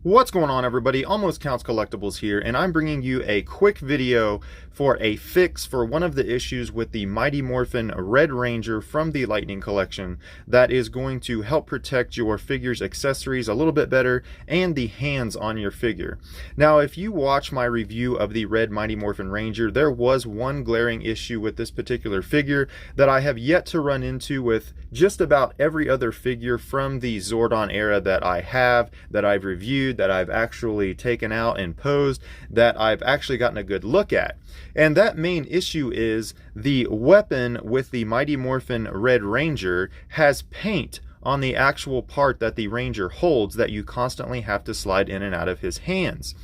What's going on, everybody? Almost Counts Collectibles here, and I'm bringing you a quick video for a fix for one of the issues with the Mighty Morphin Red Ranger from the Lightning Collection that is going to help protect your figure's accessories a little bit better and the hands on your figure. Now, if you watch my review of the Red Mighty Morphin Ranger, there was one glaring issue with this particular figure that I have yet to run into with just about every other figure from the Zordon era that I have, that I've reviewed, that I've actually taken out and posed, that I've actually gotten a good look at. And that main issue is the weapon with the Mighty Morphin Red Ranger has paint on the actual part that the Ranger holds that you constantly have to slide in and out of his hands.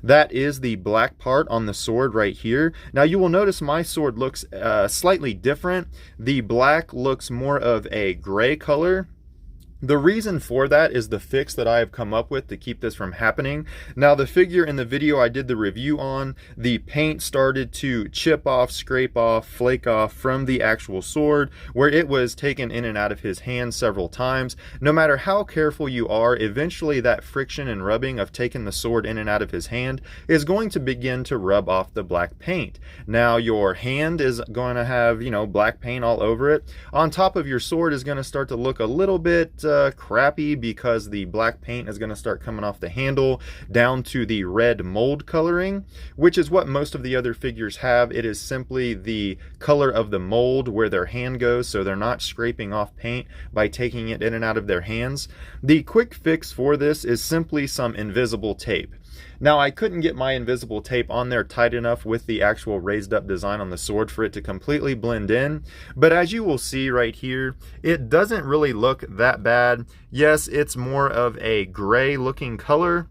That is the black part on the sword right here. Now you will notice my sword looks slightly different. The black looks more of a gray color. The reason for that is the fix that I have come up with to keep this from happening. Now, the figure in the video I did the review on, the paint started to chip off, scrape off, flake off from the actual sword, where it was taken in and out of his hand several times. No matter how careful you are, eventually that friction and rubbing of taking the sword in and out of his hand is going to begin to rub off the black paint. Now, your hand is going to have, black paint all over it. On top of your sword is going to start to look a little bit crappy because the black paint is going to start coming off the handle down to the red mold coloring, which is what most of the other figures have. It is simply the color of the mold where their hand goes, so they're not scraping off paint by taking it in and out of their hands. The quick fix for this is simply some invisible tape. Now, I couldn't get my invisible tape on there tight enough with the actual raised up design on the sword for it to completely blend in, but as you will see right here, it doesn't really look that bad. Yes, it's more of a gray looking color,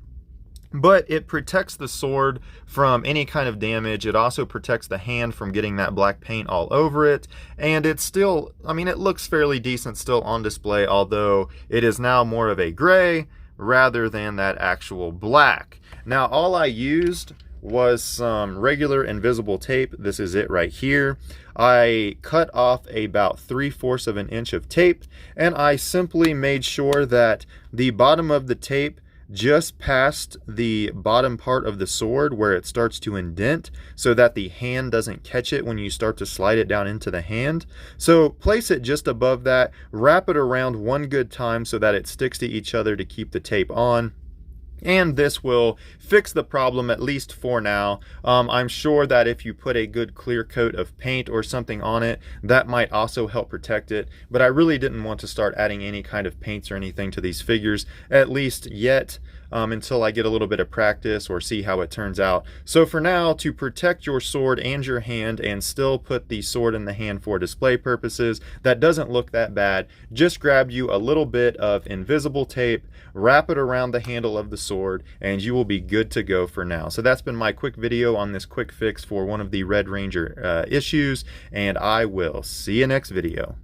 but it protects the sword from any kind of damage. It also protects the hand from getting that black paint all over it, and it's still, it looks fairly decent still on display, although it is now more of a gray rather than that actual black. Now, all I used was some regular invisible tape. This is it right here. I cut off about 3/4 of an inch of tape, and I simply made sure that the bottom of the tape just past the bottom part of the sword where it starts to indent so that the hand doesn't catch it when you start to slide it down into the hand. So place it just above that, wrap it around one good time so that it sticks to each other to keep the tape on. And this will fix the problem, at least for now. I'm sure that if you put a good clear coat of paint or something on it, that might also help protect it. But I really didn't want to start adding any kind of paints or anything to these figures, at least yet, until I get a little bit of practice or see how it turns out. So for now, to protect your sword and your hand and still put the sword in the hand for display purposes, that doesn't look that bad. Just grab you a little bit of invisible tape, wrap it around the handle of the sword, and you will be good to go for now. So that's been my quick video on this quick fix for one of the Red Ranger issues, and I will see you next video.